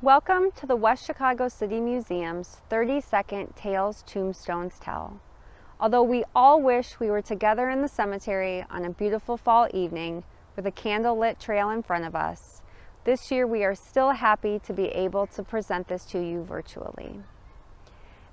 Welcome to the West Chicago City Museum's 30-second Tales Tombstones Tell. Although we all wish we were together in the cemetery on a beautiful fall evening with a candlelit trail in front of us, this year we are still happy to be able to present this to you virtually.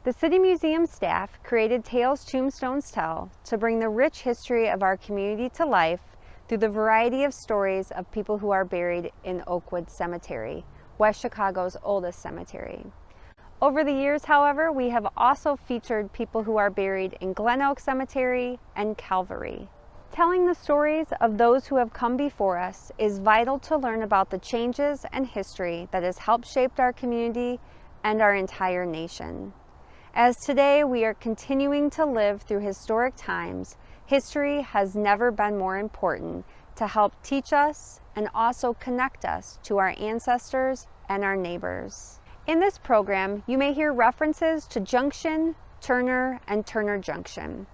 The City Museum staff created Tales Tombstones Tell to bring the rich history of our community to life through the variety of stories of people who are buried in Oakwood Cemetery, West Chicago's oldest cemetery. Over the years, however, we have also featured people who are buried in Glen Oak Cemetery and Calvary. Telling the stories of those who have come before us is vital to learn about the changes and history that has helped shape our community and our entire nation. As today we are continuing to live through historic times, history has never been more important to help teach us and also connect us to our ancestors and our neighbors. In this program, you may hear references to Junction, Turner, and Turner Junction.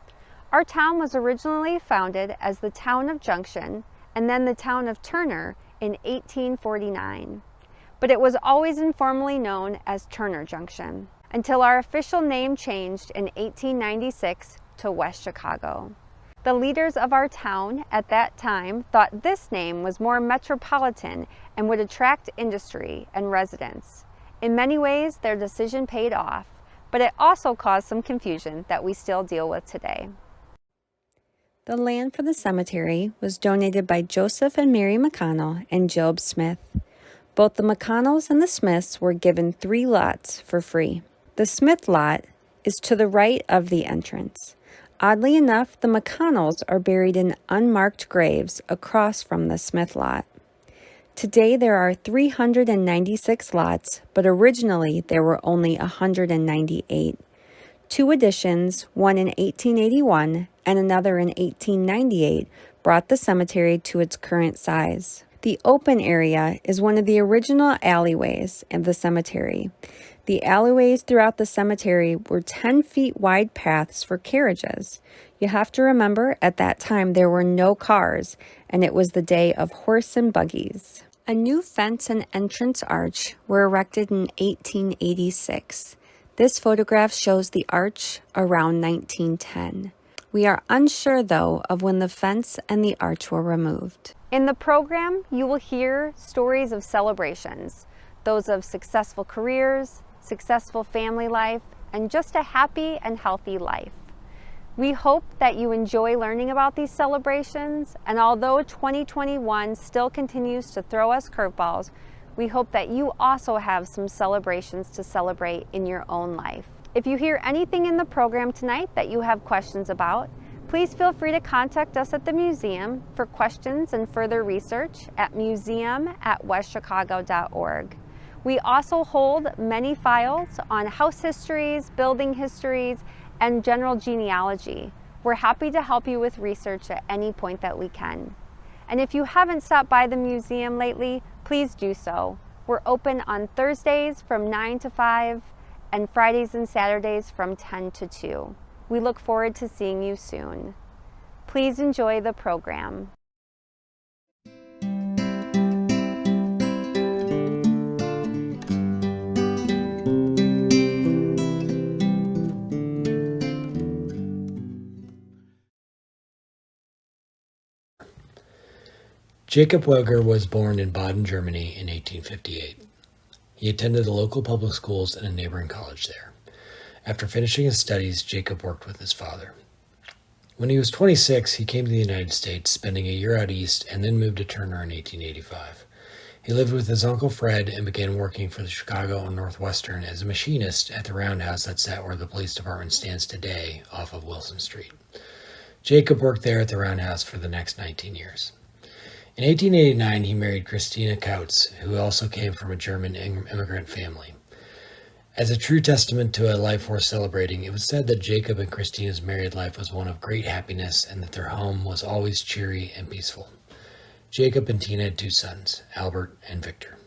Our town was originally founded as the town of Junction and then the town of Turner in 1849, but it was always informally known as Turner Junction until our official name changed in 1896 to West Chicago. The leaders of our town at that time thought this name was more metropolitan and would attract industry and residents. In many ways, their decision paid off, but it also caused some confusion that we still deal with today. The land for the cemetery was donated by Joseph and Mary McConnell and Job Smith. Both the McConnells and the Smiths were given 3 lots for free. The Smith lot is to the right of the entrance. Oddly enough, the McConnells are buried in unmarked graves across from the Smith lot. Today there are 396 lots, but originally there were only 198. 2 additions, one in 1881 and another in 1898, brought the cemetery to its current size. The open area is one of the original alleyways of the cemetery. The alleyways throughout the cemetery were 10 feet wide paths for carriages. You have to remember, at that time there were no cars, and it was the day of horse and buggies. A new fence and entrance arch were erected in 1886. This photograph shows the arch around 1910. We are unsure, though, of when the fence and the arch were removed. In the program, you will hear stories of celebrations, those of successful careers, successful family life, and just a happy and healthy life. We hope that you enjoy learning about these celebrations, and although 2021 still continues to throw us curveballs, we hope that you also have some celebrations to celebrate in your own life. If you hear anything in the program tonight that you have questions about, please feel free to contact us at the museum for questions and further research at museum@westchicago.org. We also hold many files on house histories, building histories, and general genealogy. We're happy to help you with research at any point that we can. And if you haven't stopped by the museum lately, please do so. We're open on Thursdays from 9 to 5 and Fridays and Saturdays from 10 to 2. We look forward to seeing you soon. Please enjoy the program. Jacob Weger was born in Baden, Germany in 1858. He attended the local public schools and a neighboring college there. After finishing his studies, Jacob worked with his father. When he was 26, he came to the United States, spending a year out east, and then moved to Turner in 1885. He lived with his Uncle Fred and began working for the Chicago NorthWestern as a machinist at the roundhouse that sat where the police department stands today off of Wilson Street. Jacob worked there at the roundhouse for the next 19 years. In 1889, he married Christina Kautz, who also came from a German immigrant family. As a true testament to a life worth celebrating, it was said that Jacob and Christina's married life was one of great happiness and that their home was always cheery and peaceful. Jacob and Tina had 2 sons, Albert and Victor.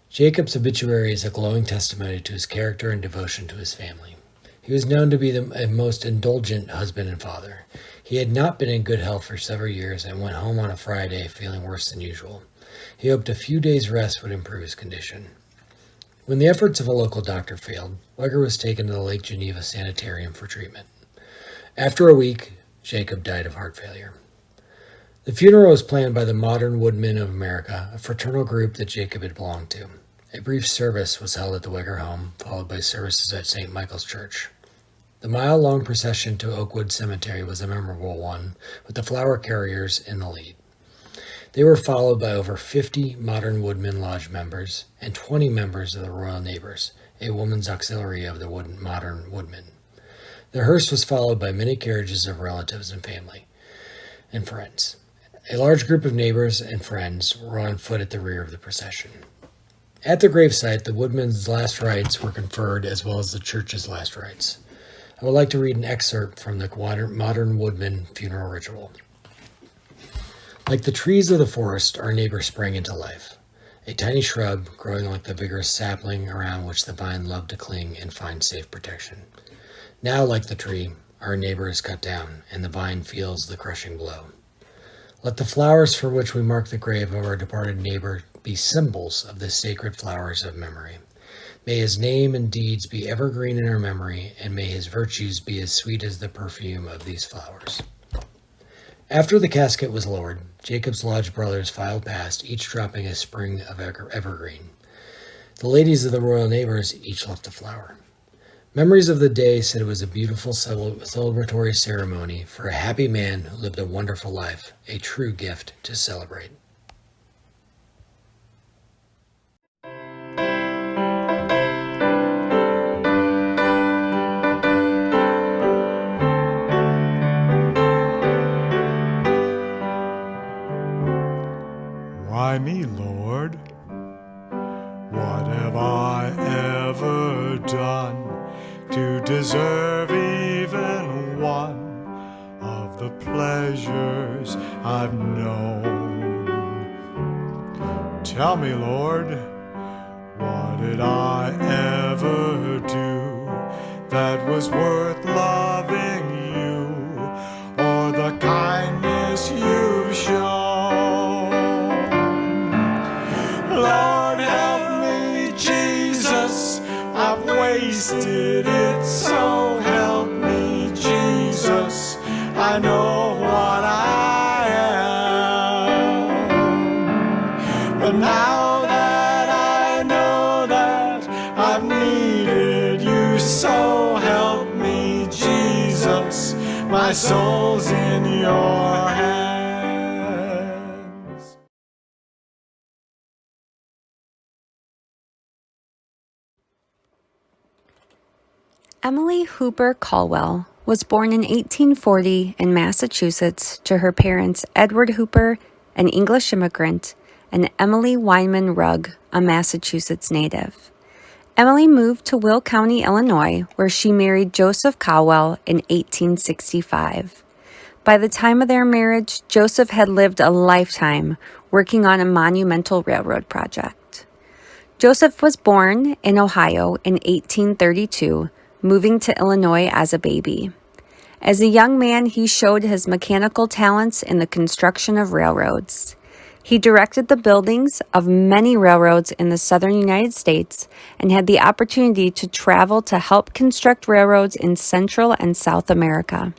Jacob's obituary is a glowing testimony to his character and devotion to his family. He was known to be the most indulgent husband and father. He had not been in good health for several years and went home on a Friday feeling worse than usual. He hoped a few days' rest would improve his condition. When the efforts of a local doctor failed, Weger was taken to the Lake Geneva Sanitarium for treatment. After a week, Jacob died of heart failure. The funeral was planned by the Modern Woodmen of America, a fraternal group that Jacob had belonged to. A brief service was held at the Weger home, followed by services at St. Michael's Church. The mile-long procession to Oakwood Cemetery was a memorable one, with the flower carriers in the lead. They were followed by over 50 Modern Woodmen Lodge members and 20 members of the Royal Neighbors, a woman's auxiliary of the Modern Woodmen. The hearse was followed by many carriages of relatives and family and friends. A large group of neighbors and friends were on foot at the rear of the procession. At the gravesite, the Woodmen's last rites were conferred, as well as the church's last rites. I would like to read an excerpt from the Modern Woodman funeral ritual. Like the trees of the forest, our neighbor sprang into life, a tiny shrub growing like the vigorous sapling around which the vine loved to cling and find safe protection. Now, like the tree, our neighbor is cut down, and the vine feels the crushing blow. Let the flowers for which we mark the grave of our departed neighbor be symbols of the sacred flowers of memory. May his name and deeds be evergreen in our memory, and may his virtues be as sweet as the perfume of these flowers. After the casket was lowered, Jacob's lodge brothers filed past, each dropping a sprig of evergreen. The ladies of the royal neighbors each left a flower. Memories of the day said it was a beautiful celebratory ceremony for a happy man who lived a wonderful life, a true gift to celebrate. Why me, Lord? What have I ever done to deserve even one of the pleasures I've known? Tell me, Lord, what did I ever do that was worth loving you, or the kindness you've shown? Lord, help me, Jesus, I've wasted it, so help me, Jesus, I know what I am. But now that I know that I've needed you, so help me, Jesus, my soul's in your hands. Emily Hooper Colwell was born in 1840 in Massachusetts to her parents Edward Hooper, an English immigrant, and Emily Wyman Rugg, a Massachusetts native. Emily moved to Will County, Illinois, where she married Joseph Colwell in 1865. By the time of their marriage, Joseph had lived a lifetime working on a monumental railroad project. Joseph was born in Ohio in 1832, moving to Illinois as a baby. As a young man, he showed his mechanical talents in the construction of railroads. He directed the buildings of many railroads in the southern United States and had the opportunity to travel to help construct railroads in Central and South America.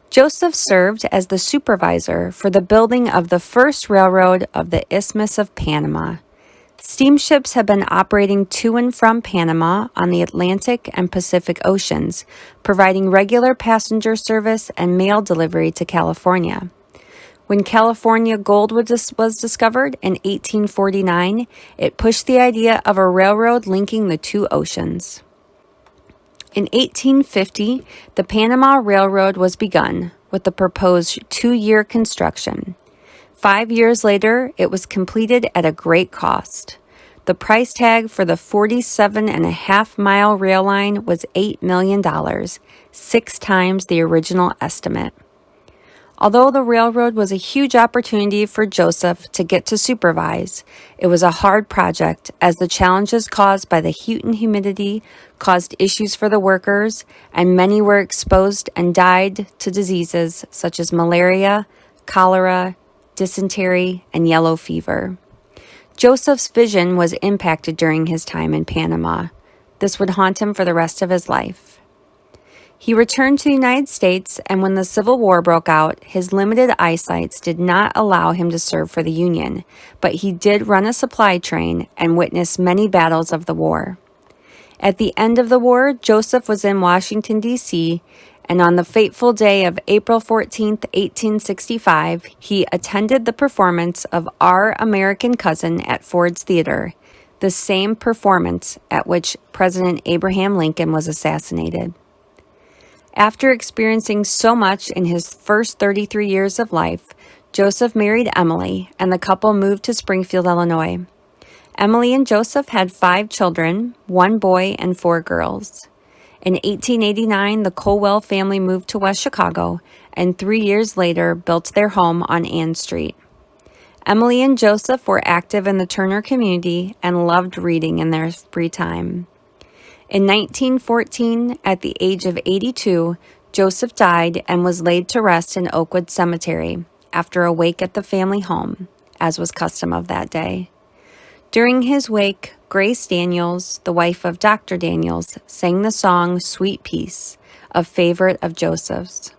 Joseph served as the supervisor for the building of the first railroad of the Isthmus of Panama. Steamships have been operating to and from Panama on the Atlantic and Pacific Oceans, providing regular passenger service and mail delivery to California. When California gold was discovered in 1849, it pushed the idea of a railroad linking the two oceans. In 1850, the Panama Railroad was begun with the proposed 2-year construction. 5 years later, it was completed at a great cost. The price tag for the 47.5-mile rail line was $8 million, 6 times the original estimate. Although the railroad was a huge opportunity for Joseph to get to supervise, it was a hard project as the challenges caused by the heat and humidity caused issues for the workers, and many were exposed and died to diseases such as malaria, cholera, dysentery, and yellow fever. Joseph's vision was impacted during his time in Panama. This would haunt him for the rest of his life. He returned to the United States, and when the Civil War broke out, his limited eyesight did not allow him to serve for the Union, but he did run a supply train and witness many battles of the war. At the end of the war, Joseph was in Washington, D.C., and on the fateful day of April 14, 1865, he attended the performance of Our American Cousin at Ford's Theater, the same performance at which President Abraham Lincoln was assassinated. After experiencing so much in his first 33 years of life, Joseph married Emily, and the couple moved to Springfield, Illinois. Emily and Joseph had 5 children, 1 boy and 4 girls. In 1889, the Colwell family moved to West Chicago, and 3 years later built their home on Ann Street. Emily and Joseph were active in the Turner community and loved reading in their free time. In 1914, at the age of 82, Joseph died and was laid to rest in Oakwood Cemetery after a wake at the family home, as was custom of that day. During his wake, Grace Daniels, the wife of Dr. Daniels, sang the song Sweet Peace, a favorite of Joseph's.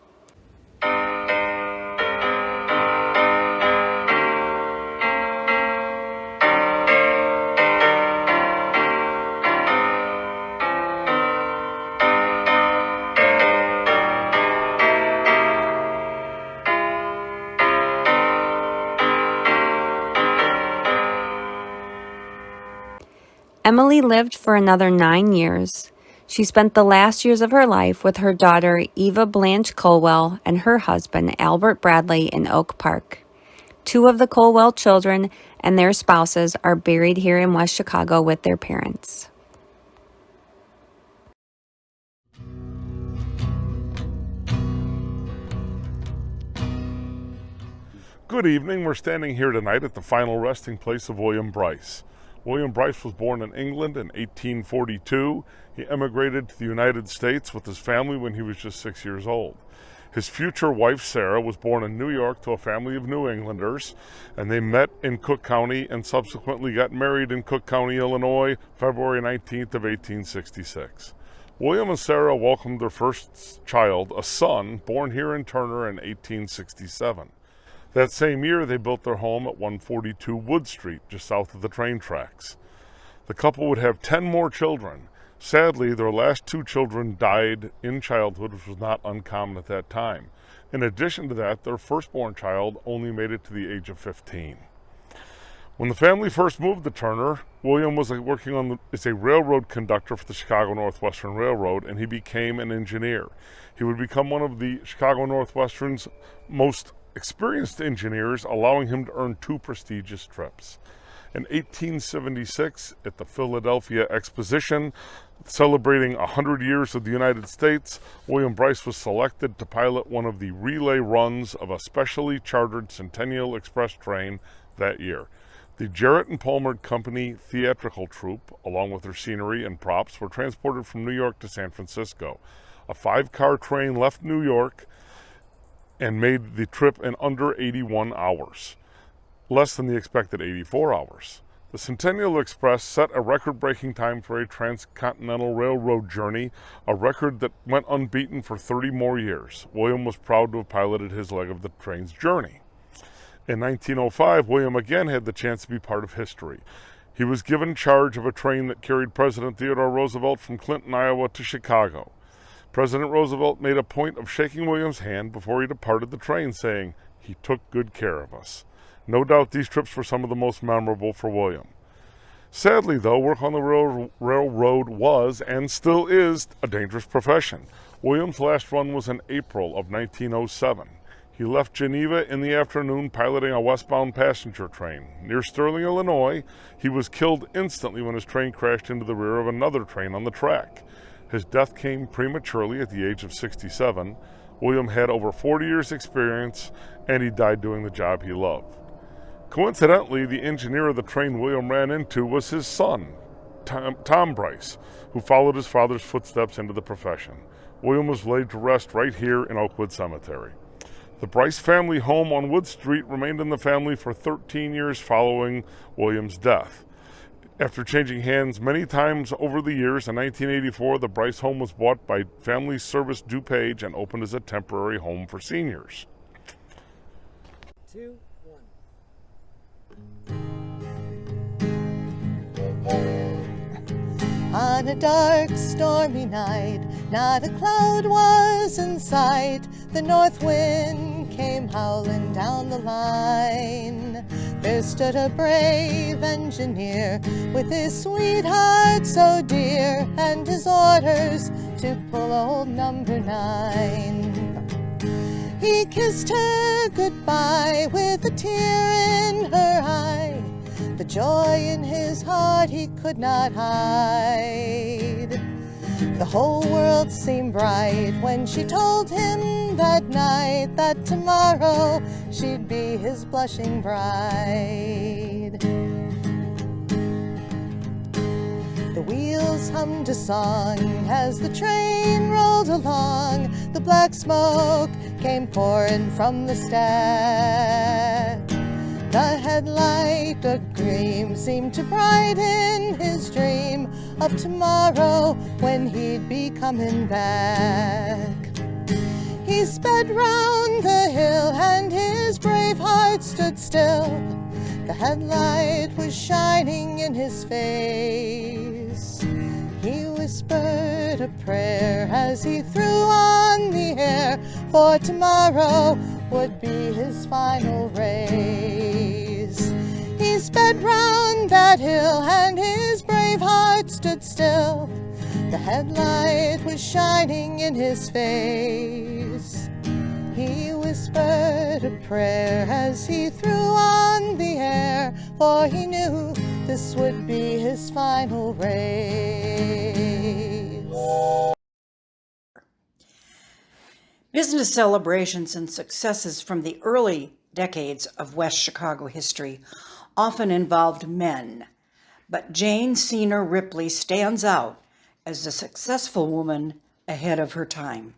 Emily lived for another 9 years. She spent the last years of her life with her daughter Eva Blanche Colwell and her husband Albert Bradley in Oak Park. 2 of the Colwell children and their spouses are buried here in West Chicago with their parents. Good evening. We're standing here tonight at the final resting place of William Brice. William Brice was born in England in 1842. He emigrated to the United States with his family when he was just 6 years old. His future wife, Sarah, was born in New York to a family of New Englanders, and they met in Cook County and subsequently got married in Cook County, Illinois, February 19th of 1866. William and Sarah welcomed their first child, a son, born here in Turner in 1867. That same year, they built their home at 142 Wood Street, just south of the train tracks. The couple would have 10 more children. Sadly, their last 2 children died in childhood, which was not uncommon at that time. In addition to that, their firstborn child only made it to the age of 15. When the family first moved to Turner, William was working as a railroad conductor for the Chicago NorthWestern Railroad, and he became an engineer. He would become one of the Chicago NorthWestern's most experienced engineers, allowing him to earn 2 prestigious trips. In 1876, at the Philadelphia Exposition, celebrating 100 years of the United States, William Brice was selected to pilot one of the relay runs of a specially chartered Centennial Express train that year. The Jarrett and Palmer Company theatrical troupe, along with their scenery and props, were transported from New York to San Francisco. A 5-car train left New York and made the trip in under 81 hours, less than the expected 84 hours. The Centennial Express set a record-breaking time for a transcontinental railroad journey, a record that went unbeaten for 30 more years. William was proud to have piloted his leg of the train's journey. In 1905, William again had the chance to be part of history. He was given charge of a train that carried President Theodore Roosevelt from Clinton, Iowa to Chicago. President Roosevelt made a point of shaking William's hand before he departed the train, saying, "He took good care of us." No doubt these trips were some of the most memorable for William. Sadly, though, work on the railroad was, and still is, a dangerous profession. William's last run was in April of 1907. He left Geneva in the afternoon piloting a westbound passenger train. Near Sterling, Illinois, he was killed instantly when his train crashed into the rear of another train on the track. His death came prematurely at the age of 67. William had over 40 years' experience, and he died doing the job he loved. Coincidentally, the engineer of the train William ran into was his son, Tom Brice, who followed his father's footsteps into the profession. William was laid to rest right here in Oakwood Cemetery. The Brice family home on Wood Street remained in the family for 13 years following William's death. After changing hands many times over the years, in 1984, the Brice home was bought by Family Service DuPage and opened as a temporary home for seniors. 2, 1. On a dark, stormy night, not a cloud was in sight. The north wind came howling down the line. There stood a brave engineer with his sweetheart so dear, and his orders to pull old number 9. He kissed her goodbye with a tear in her eye. The joy in his heart he could not hide. The whole world seemed bright when she told him that night that tomorrow she'd be his blushing bride. The wheels hummed a song as the train rolled along. The black smoke came pouring from the stack. The headlight, a gleam, seemed to brighten his dream of tomorrow when he'd be coming back. He sped round the hill and his brave heart stood still. The headlight was shining in his face. He whispered a prayer as he threw on the air, for tomorrow would be his final race. He sped round that hill and his brave heart stood still. The headlight was shining in his face. He whispered a prayer as he threw on the air, for he knew this would be his final race. Business celebrations and successes from the early decades of West Chicago history often involved men, but Jane Senior Ripley stands out as a successful woman ahead of her time.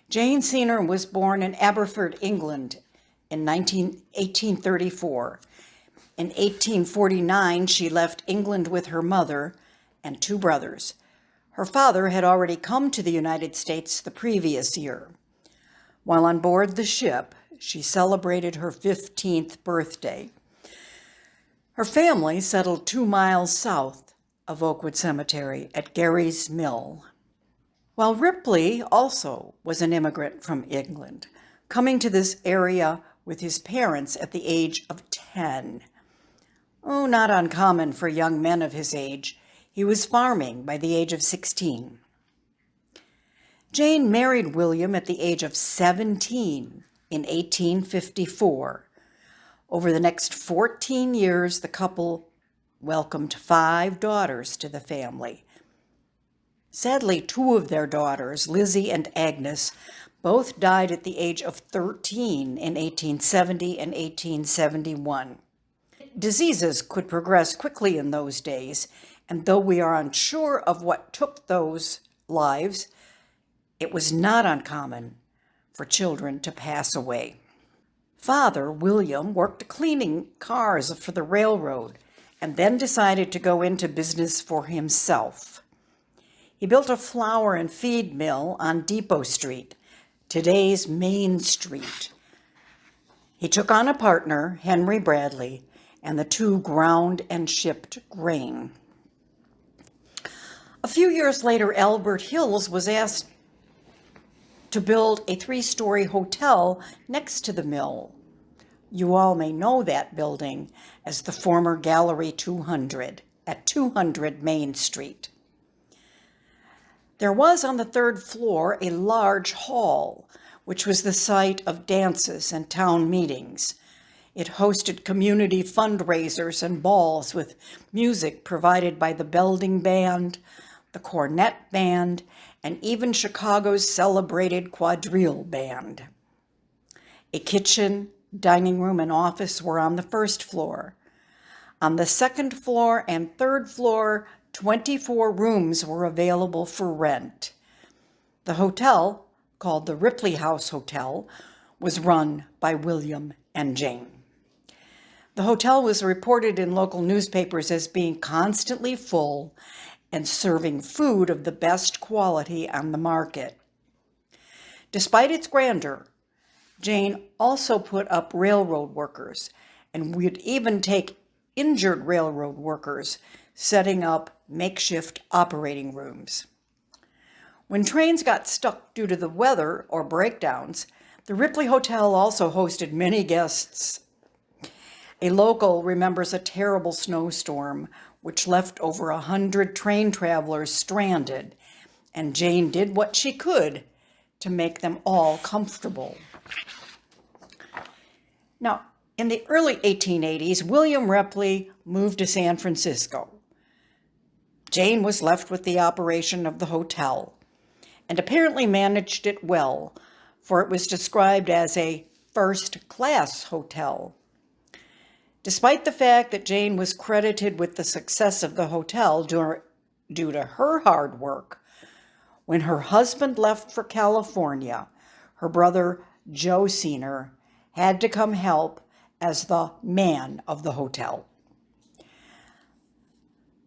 Jane Senior was born in Aberford, England in 1834. In 1849, she left England with her mother and 2 brothers. Her father had already come to the United States the previous year. While on board the ship, she celebrated her 15th birthday. Her family settled 2 miles south of Oakwood Cemetery at Gary's Mill. While Ripley also was an immigrant from England, coming to this area with his parents at the age of 10. Oh, not uncommon for young men of his age. He was farming by the age of 16. Jane married William at the age of 17 in 1854. Over the next 14 years, the couple welcomed 5 daughters to the family. Sadly, 2 of their daughters, Lizzie and Agnes, both died at the age of 13 in 1870 and 1871. Diseases could progress quickly in those days, and though we are unsure of what took those lives, it was not uncommon for children to pass away. Father, William, worked cleaning cars for the railroad and then decided to go into business for himself. He built a flour and feed mill on Depot Street, today's Main Street. He took on a partner, Henry Bradley, and the 2 ground and shipped grain. A few years later, Albert Hills was asked to build a 3-story hotel next to the mill. You all may know that building as the former Gallery 200 at 200 Main Street. There was on the 3rd floor a large hall, which was the site of dances and town meetings. It hosted community fundraisers and balls with music provided by the Belding Band, the Cornet Band, and even Chicago's celebrated quadrille band. A kitchen, dining room, and office were on the 1st floor. On the 2nd floor and 3rd floor, 24 rooms were available for rent. The hotel, called the Ripley House Hotel, was run by William and Jane. The hotel was reported in local newspapers as being constantly full and serving food of the best quality on the market. Despite its grandeur, Jane also put up railroad workers and would even take injured railroad workers, setting up makeshift operating rooms. When trains got stuck due to the weather or breakdowns, the Ripley Hotel also hosted many guests. A local remembers a terrible snowstorm which left over 100 train travelers stranded, and Jane did what she could to make them all comfortable. Now, in the early 1880s, William Ripley moved to San Francisco. Jane was left with the operation of the hotel, and apparently managed it well, for it was described as a first-class hotel. Despite the fact that Jane was credited with the success of the hotel due to her hard work, when her husband left for California, her brother Joe Senior had to come help as the man of the hotel.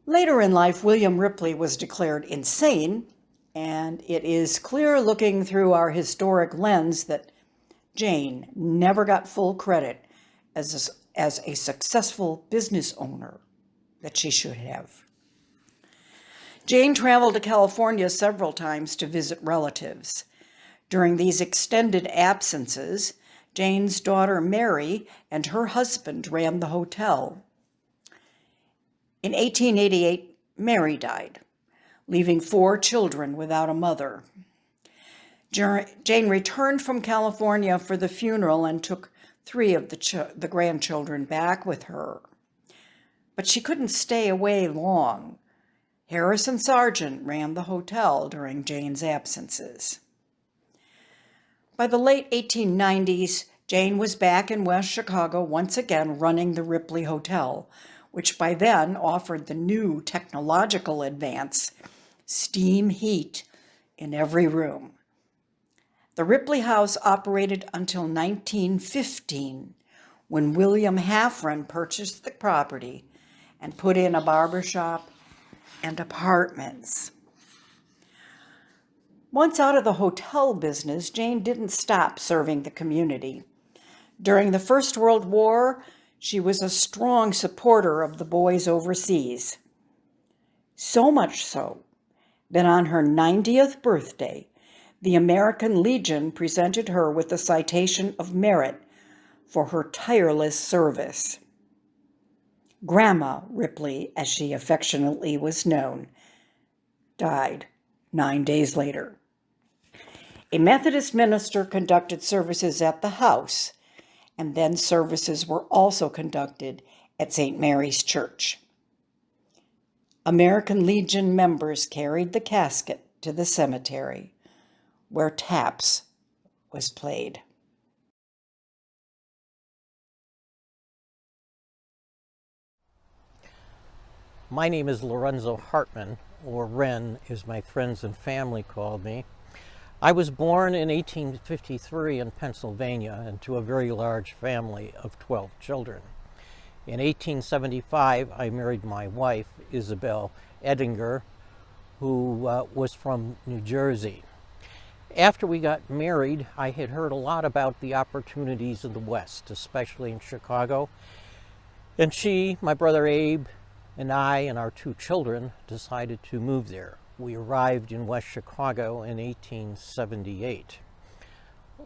Later in life, William Ripley was declared insane, and it is clear looking through our historic lens that Jane never got full credit as a successful business owner that she should have. Jane traveled to California several times to visit relatives. During these extended absences, Jane's daughter Mary and her husband ran the hotel. In 1888, Mary died, leaving 4 children without a mother. Jane returned from California for the funeral and took 3 of the grandchildren back with her. But she couldn't stay away long. Harrison Sargent ran the hotel during Jane's absences. By the late 1890s, Jane was back in West Chicago once again running the Ripley Hotel, which by then offered the new technological advance, steam heat in every room. The Ripley House operated until 1915, when William Haffron purchased the property and put in a barbershop and apartments. Once out of the hotel business, Jane didn't stop serving the community. During the First World War, she was a strong supporter of the boys overseas. So much so that on her 90th birthday, the American Legion presented her with a citation of merit for her tireless service. Grandma Ripley, as she affectionately was known, died 9 days later. A Methodist minister conducted services at the house, and then services were also conducted at St. Mary's Church. American Legion members carried the casket to the cemetery, where taps was played. My name is Lorenzo Hartman, or Ren, as my friends and family called me. I was born in 1853 in Pennsylvania into a very large family of 12 children. In 1875, I married my wife, Isabel Edinger, who was from New Jersey. After we got married, I had heard a lot about the opportunities in the West, especially in Chicago. And she, my brother Abe, and I and our 2 children decided to move there. We arrived in West Chicago in 1878.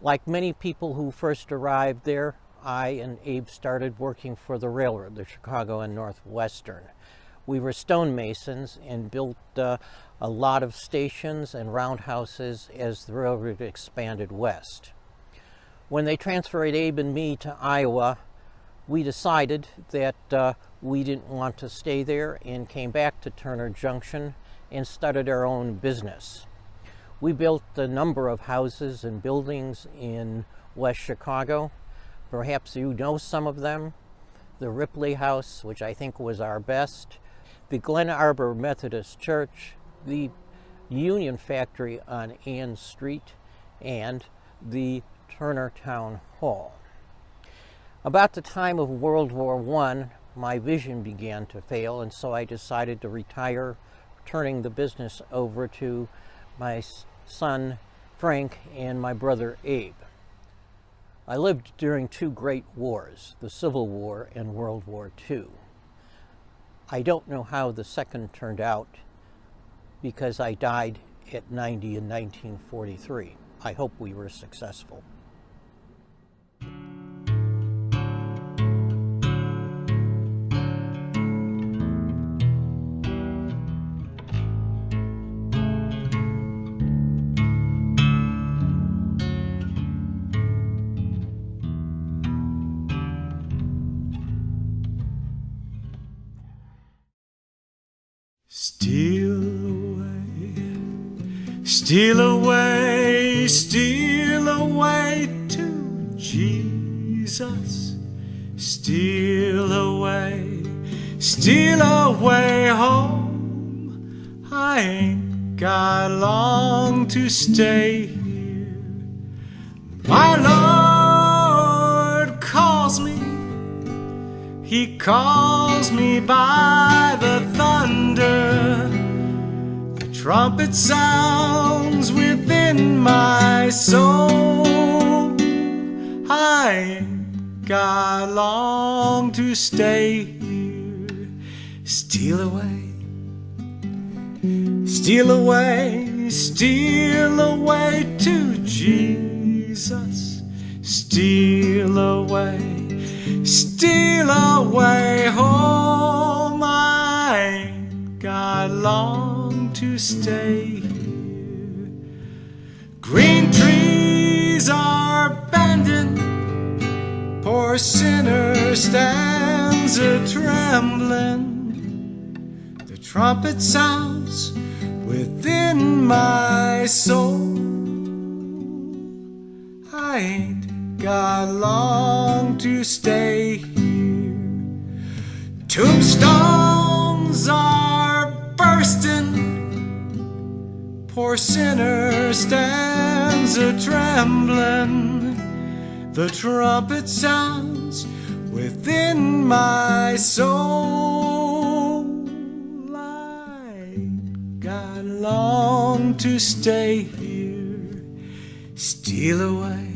Like many people who first arrived there, I and Abe started working for the railroad, the Chicago NorthWestern. We were stonemasons and built a lot of stations and roundhouses as the railroad expanded west. When they transferred Abe and me to Iowa, we decided that we didn't want to stay there and came back to Turner Junction and started our own business. We built a number of houses and buildings in West Chicago. Perhaps you know some of them. The Ripley House, which I think was our best, the Glen Arbor Methodist Church, the Union Factory on Ann Street, and the Turner Town Hall. About the time of World War I, my vision began to fail, and so I decided to retire, turning the business over to my son Frank and my brother Abe. I lived during two great wars, the Civil War and World War II. I don't know how the second turned out because I died at 90 in 1943. I hope we were successful. Steal away, steal away to Jesus. Steal away home. I ain't got long to stay here. My Lord calls me. He calls me by the thunder. The trumpet sounds within my soul. I ain't got long to stay here. Steal away, steal away, steal away to Jesus. Steal away home. I ain't got long to stay here. Green trees are bending, poor sinner stands a-trembling. The trumpet sounds within my soul. I ain't got long to stay here. Tombstones are bursting, poor sinner stands a-trembling. The trumpet sounds within my soul. I got long to stay here. Steal away,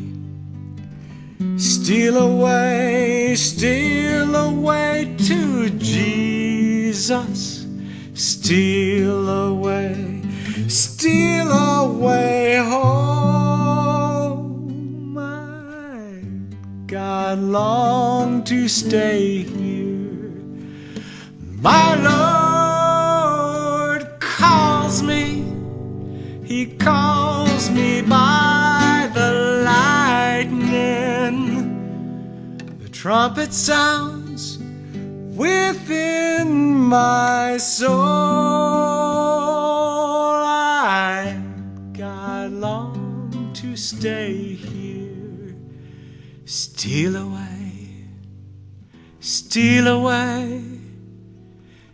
steal away, steal away to Jesus. Steal away home. I got long to stay here. My Lord calls me. He calls me by the lightning. The trumpet sounds within my soul. I got long to stay here. Steal away, steal away,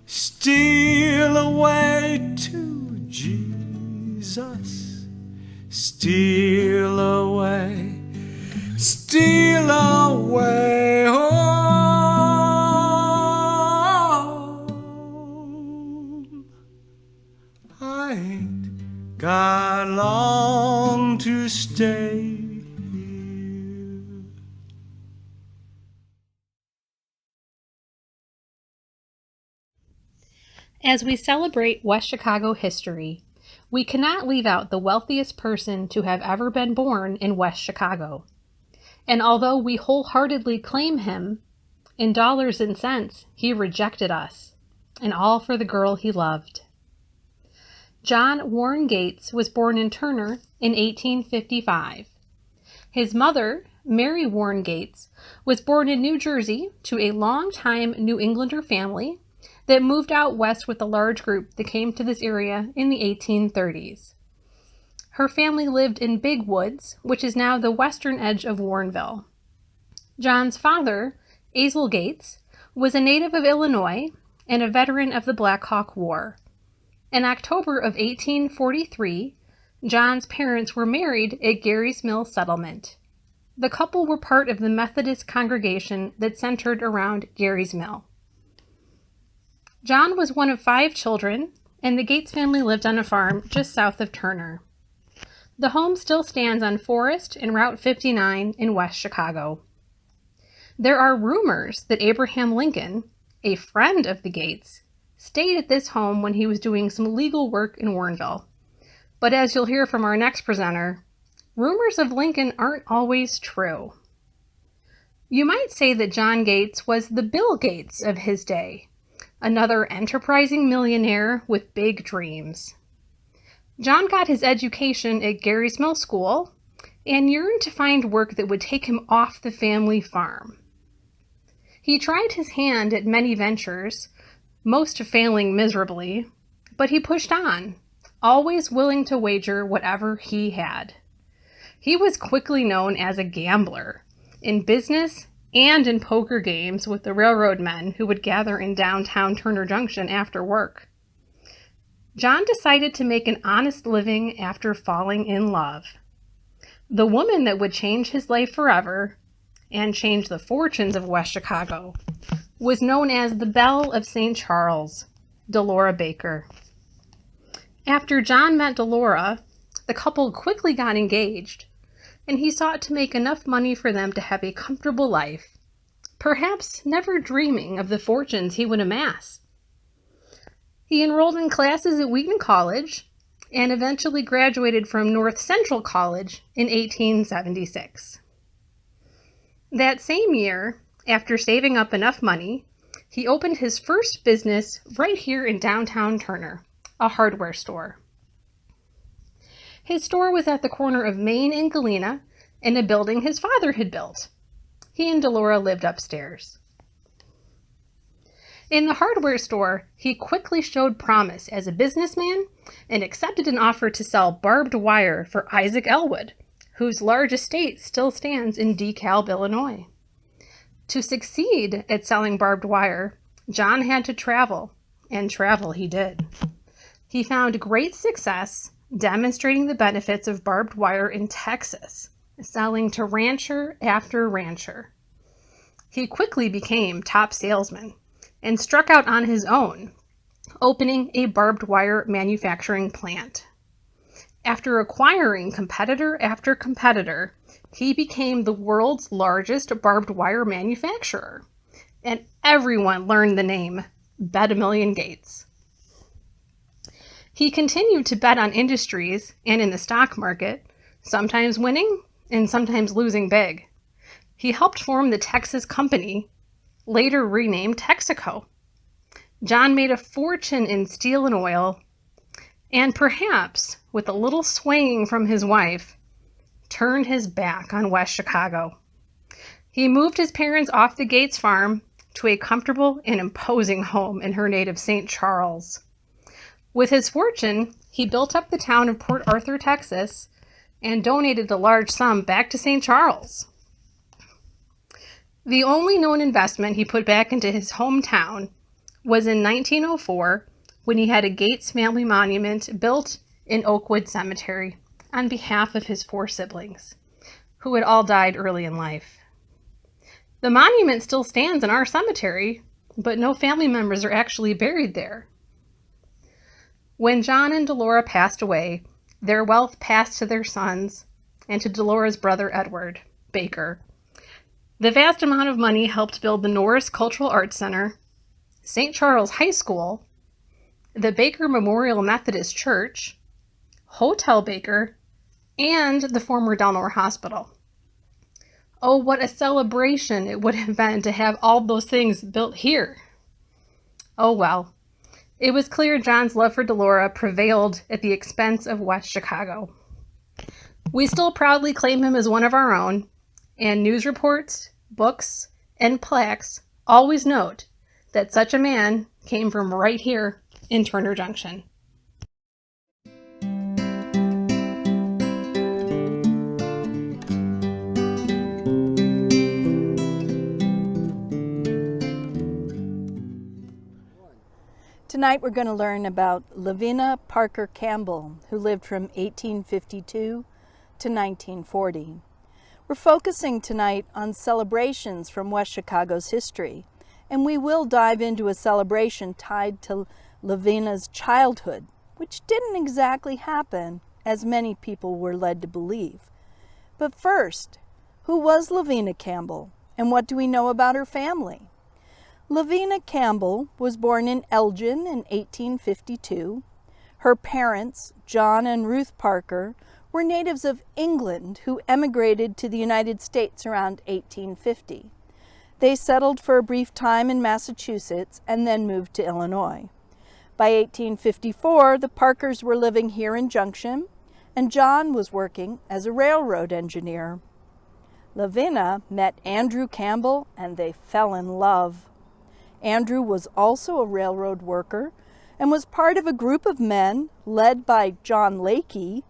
steal away to Jesus. Steal away home. I ain't got long to stay here. As we celebrate West Chicago history, we cannot leave out the wealthiest person to have ever been born in West Chicago. And although we wholeheartedly claim him, in dollars and cents, he rejected us, and all for the girl he loved. John Warren Gates was born in Turner in 1855. His mother, Mary Warren Gates, was born in New Jersey to a longtime New Englander family that moved out west with a large group that came to this area in the 1830s. Her family lived in Big Woods, which is now the western edge of Warrenville. John's father, Azel Gates, was a native of Illinois and a veteran of the Black Hawk War. In October of 1843, John's parents were married at Gary's Mill Settlement. The couple were part of the Methodist congregation that centered around Gary's Mill. John was one of 5 children, and the Gates family lived on a farm just south of Turner. The home still stands on Forest and Route 59 in West Chicago. There are rumors that Abraham Lincoln, a friend of the Gates, stayed at this home when he was doing some legal work in Warrenville. But as you'll hear from our next presenter, rumors of Lincoln aren't always true. You might say that John Gates was the Bill Gates of his day, another enterprising millionaire with big dreams. John got his education at Gary's Mill School and yearned to find work that would take him off the family farm. He tried his hand at many ventures, most failing miserably, but he pushed on, always willing to wager whatever he had. He was quickly known as a gambler, in business and in poker games with the railroad men who would gather in downtown Turner Junction after work. John decided to make an honest living after falling in love. The woman that would change his life forever and change the fortunes of West Chicago was known as the Belle of St. Charles, Delora Baker. After John met Delora, the couple quickly got engaged, and he sought to make enough money for them to have a comfortable life, perhaps never dreaming of the fortunes he would amass. He enrolled in classes at Wheaton College and eventually graduated from North Central College in 1876. That same year, after saving up enough money, he opened his first business right here in downtown Turner, a hardware store. His store was at the corner of Main and Galena in a building his father had built. He and Delora lived upstairs. In the hardware store, he quickly showed promise as a businessman and accepted an offer to sell barbed wire for Isaac Elwood, whose large estate still stands in DeKalb, Illinois. To succeed at selling barbed wire, John had to travel, and travel he did. He found great success demonstrating the benefits of barbed wire in Texas, selling to rancher after rancher. He quickly became top salesman and struck out on his own, opening a barbed wire manufacturing plant. After acquiring competitor after competitor, he became the world's largest barbed wire manufacturer, and everyone learned the name Bet a Million Gates. He continued to bet on industries and in the stock market, sometimes winning and sometimes losing big. He helped form the Texas Company, later renamed Texaco. John made a fortune in steel and oil, and perhaps, with a little swaying from his wife, turned his back on West Chicago. He moved his parents off the Gates farm to a comfortable and imposing home in her native St. Charles. With his fortune, he built up the town of Port Arthur, Texas, and donated a large sum back to St. Charles. The only known investment he put back into his hometown was in 1904 when he had a Gates family monument built in Oakwood Cemetery on behalf of his 4 siblings, who had all died early in life. The monument still stands in our cemetery, but no family members are actually buried there. When John and Delora passed away, their wealth passed to their sons and to Delora's brother Edward Baker. The vast amount of money helped build the Norris Cultural Arts Center, St. Charles High School, the Baker Memorial Methodist Church, Hotel Baker, and the former Delnor Hospital. Oh, what a celebration it would have been to have all those things built here. Oh well, it was clear John's love for Delora prevailed at the expense of West Chicago. We still proudly claim him as one of our own, and news reports, books, and plaques always note that such a man came from right here in Turner Junction. Tonight we're going to learn about Lavina Parker Campbell, who lived from 1852 to 1940. We're focusing tonight on celebrations from West Chicago's history, and we will dive into a celebration tied to Lavina's childhood, which didn't exactly happen as many people were led to believe. But first, who was Lavina Campbell, and what do we know about her family? Lavina Campbell was born in Elgin in 1852. Her parents, John and Ruth Parker, were natives of England who emigrated to the United States around 1850. They settled for a brief time in Massachusetts and then moved to Illinois. By 1854, the Parkers were living here in Junction, and John was working as a railroad engineer. Lavina met Andrew Campbell and they fell in love. Andrew was also a railroad worker and was part of a group of men led by John Lakey,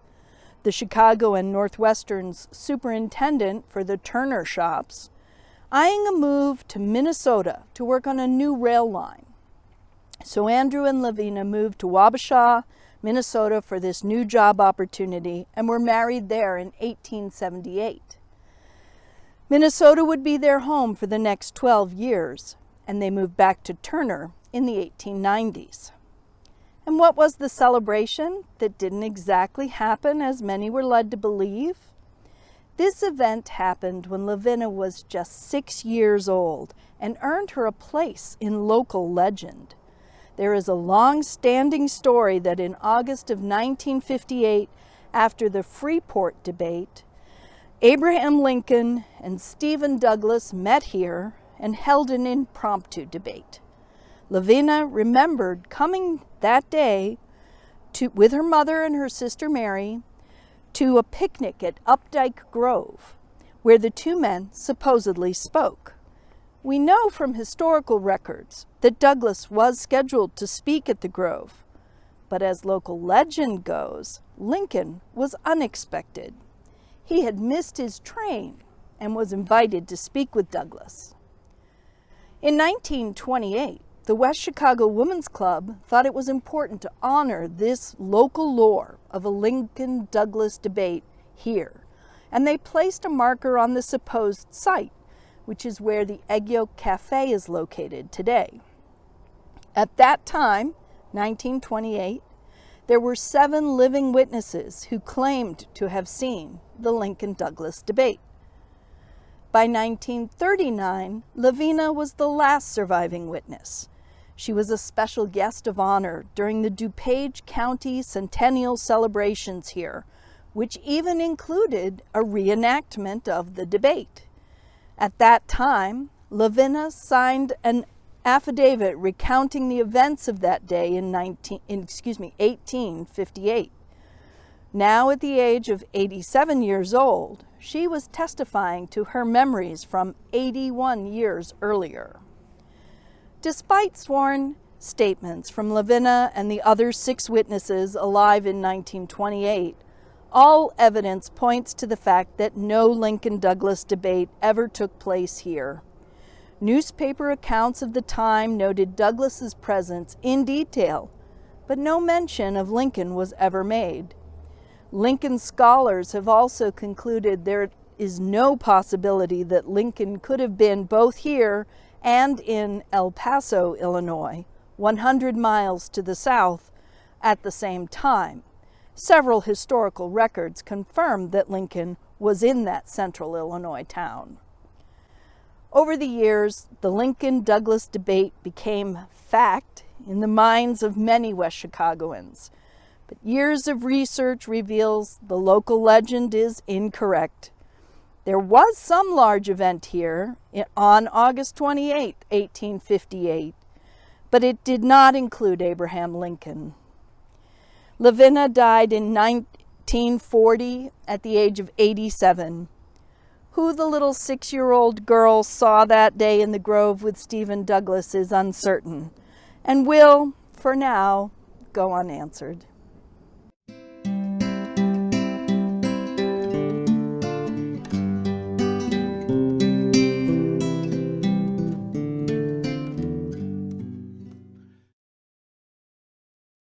the Chicago NorthWestern's superintendent for the Turner shops, eyeing a move to Minnesota to work on a new rail line. So Andrew and Lavina moved to Wabasha, Minnesota for this new job opportunity and were married there in 1878. Minnesota would be their home for the next 12 years, and they moved back to Turner in the 1890s. And what was the celebration that didn't exactly happen as many were led to believe? This event happened when Lavina was just 6 years old and earned her a place in local legend. There is a long-standing story that in August of 1958, after the Freeport debate, Abraham Lincoln and Stephen Douglas met here and held an impromptu debate. Lavina remembered coming that day with her mother and her sister Mary to a picnic at Updike Grove, where the two men supposedly spoke. We know from historical records that Douglas was scheduled to speak at the Grove, but as local legend goes, Lincoln was unexpected. He had missed his train and was invited to speak with Douglas. In 1928, the West Chicago Women's Club thought it was important to honor this local lore of a Lincoln-Douglas debate here, and they placed a marker on the supposed site, which is where the Egg Yolk Café is located today. At that time, 1928, there were 7 living witnesses who claimed to have seen the Lincoln-Douglas debate. By 1939, Lavina was the last surviving witness. She was a special guest of honor during the DuPage County Centennial celebrations here, which even included a reenactment of the debate. At that time, Lavina signed an affidavit recounting the events of that day in 1858. Now at the age of 87 years old, she was testifying to her memories from 81 years earlier. Despite sworn statements from Lavina and the other 6 witnesses alive in 1928, all evidence points to the fact that no Lincoln-Douglas debate ever took place here. Newspaper accounts of the time noted Douglas's presence in detail, but no mention of Lincoln was ever made. Lincoln scholars have also concluded there is no possibility that Lincoln could have been both here and in El Paso, Illinois, 100 miles to the south, at the same time. Several historical records confirm that Lincoln was in that central Illinois town. Over the years, the Lincoln-Douglas debate became fact in the minds of many West Chicagoans. But years of research reveals the local legend is incorrect. There was some large event here on August 28, 1858, but it did not include Abraham Lincoln. Lavina died in 1940 at the age of 87. Who the little 6-year-old girl saw that day in the Grove with Stephen Douglas is uncertain, and will, for now, go unanswered.